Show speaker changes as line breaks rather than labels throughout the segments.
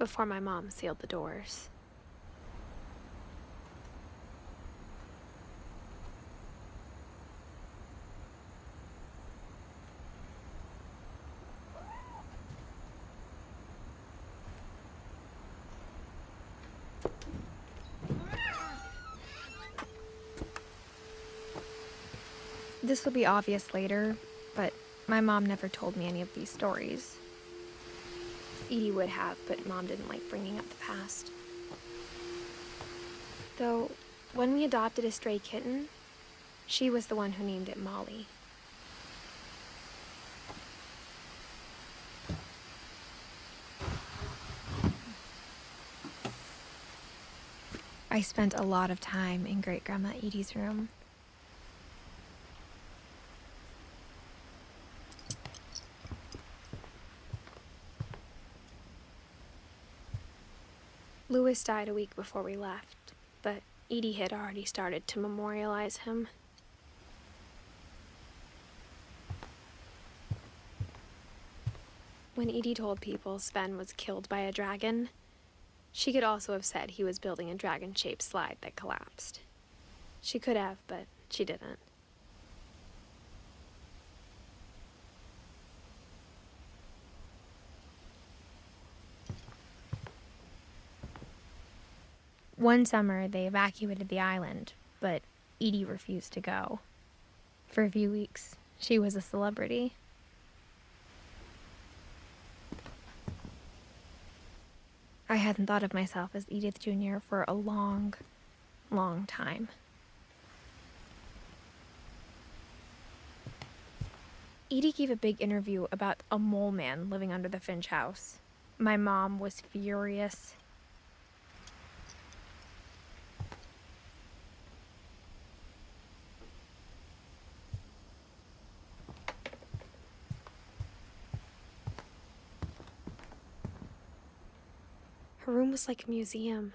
before my mom sealed the doors. This will be obvious later, but my mom never told me any of these stories. Edie would have, but Mom didn't like bringing up the past. Though, when we adopted a stray kitten, she was the one who named it Molly. I spent a lot of time in Great-Grandma Edie's room. Louis died a week before we left, but Edie had already started to memorialize him. When Edie told people Sven was killed by a dragon, she could also have said he was building a dragon-shaped slide that collapsed. She could have, but she didn't. One summer, they evacuated the island, but Edie refused to go. For a few weeks, she was a celebrity. I hadn't thought of myself as Edith Jr. for a long, long time. Edie gave a big interview about a mole man living under the Finch house. My mom was furious. Her room was like a museum.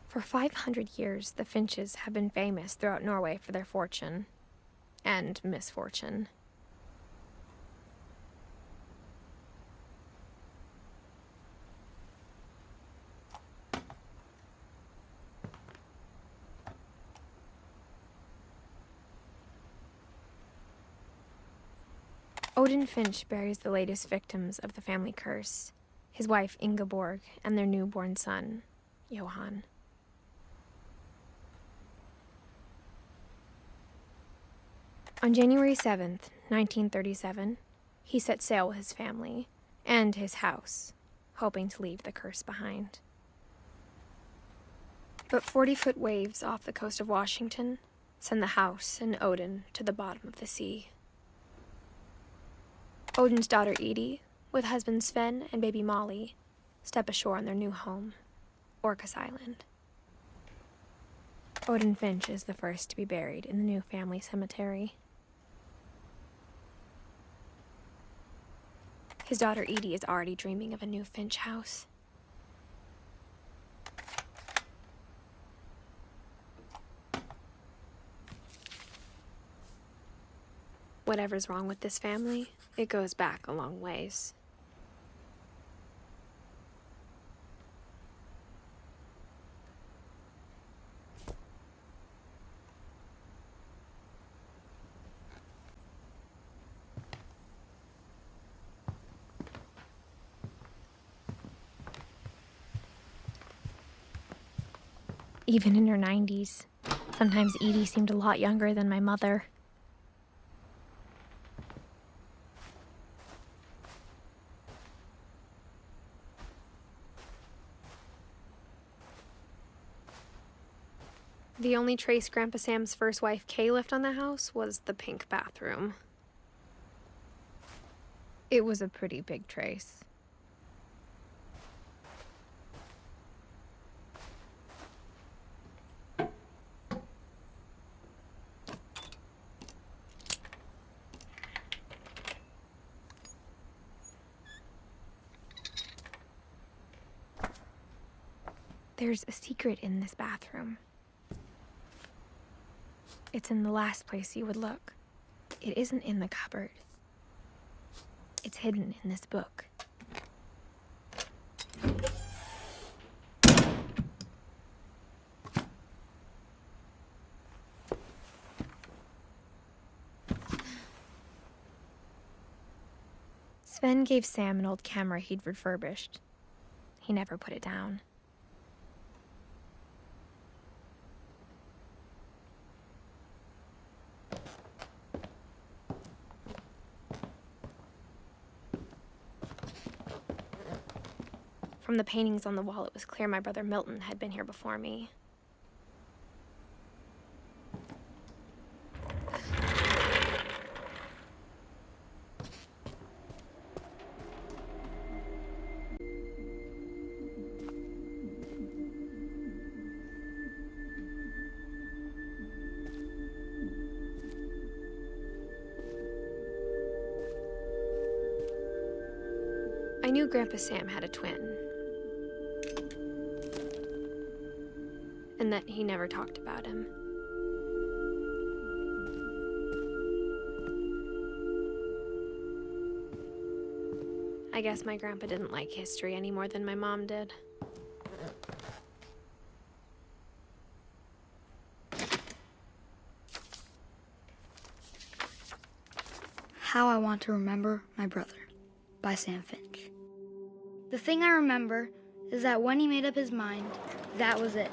For 500 years, the Finches have been famous throughout Norway for their fortune and misfortune. Odin Finch buries the latest victims of the family curse, his wife Ingeborg and their newborn son, Johan. On January 7th, 1937, he set sail with his family and his house, hoping to leave the curse behind. But 40-foot waves off the coast of Washington send the house and Odin to the bottom of the sea. Odin's daughter Edie, with husband Sven and baby Molly, step ashore on their new home, Orcas Island. Odin Finch is the first to be buried in the new family cemetery. His daughter Edie is already dreaming of a new Finch house. Whatever's wrong with this family, it goes back a long ways. Even in her 90s, sometimes Edie seemed a lot younger than my mother. The only trace Grandpa Sam's first wife, Kay, left on the house was the pink bathroom. It was a pretty big trace. There's a secret in this bathroom. It's in the last place you would look. It isn't in the cupboard. It's hidden in this book. Sven gave Sam an old camera he'd refurbished. He never put it down. From the paintings on the wall, it was clear my brother Milton had been here before me. I knew Grandpa Sam had a twin, and that he never talked about him. I guess my grandpa didn't like history any more than my mom did.
How I Want to Remember My Brother by Sam Finch. The thing I remember is that when he made up his mind, that was it.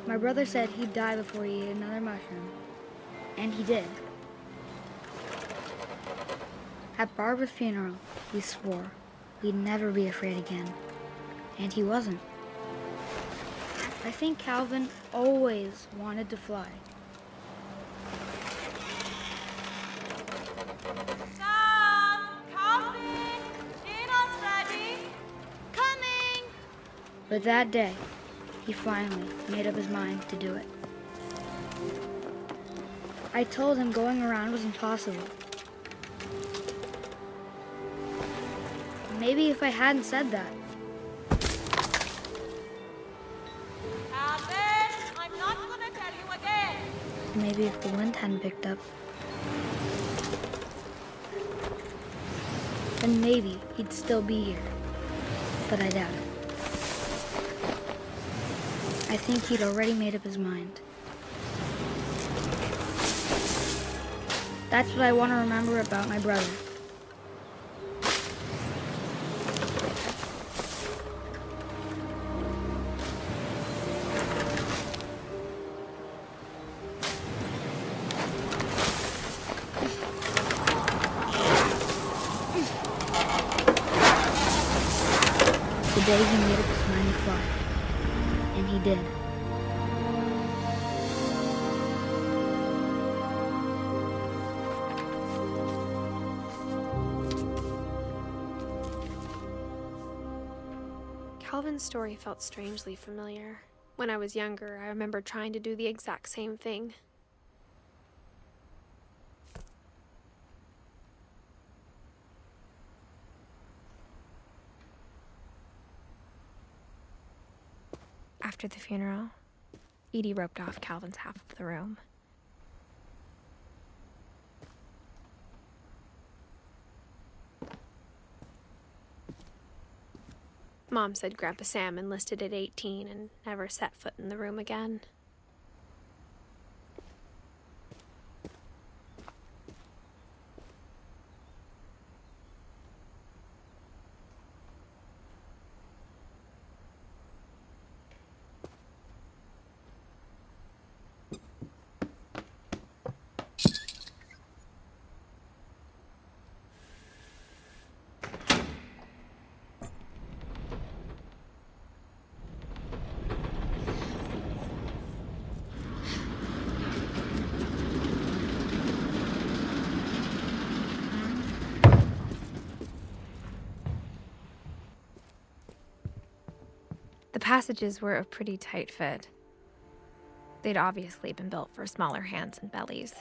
My brother said he'd die before he ate another mushroom, and he did. At Barbara's funeral, he swore we'd never be afraid again, and he wasn't. I think Calvin always wanted to fly.
Sam! Calvin! Dinner's ready! Coming!
But that day, he finally made up his mind to do it. I told him going around was impossible. Maybe if I hadn't said that.
Calvin! I'm not gonna tell you again!
Maybe if the wind hadn't picked up. Then maybe he'd still be here. But I doubt it. I think he'd already made up his mind. That's what I want to remember about my brother. The day he made up his mind to fly. And he did.
Calvin's story felt strangely familiar. When I was younger, I remember trying to do the exact same thing. After the funeral, Edie roped off Calvin's half of the room. Mom said Grandpa Sam enlisted at 18 and never set foot in the room again. The passages were a pretty tight fit. They'd obviously been built for smaller hands and bellies.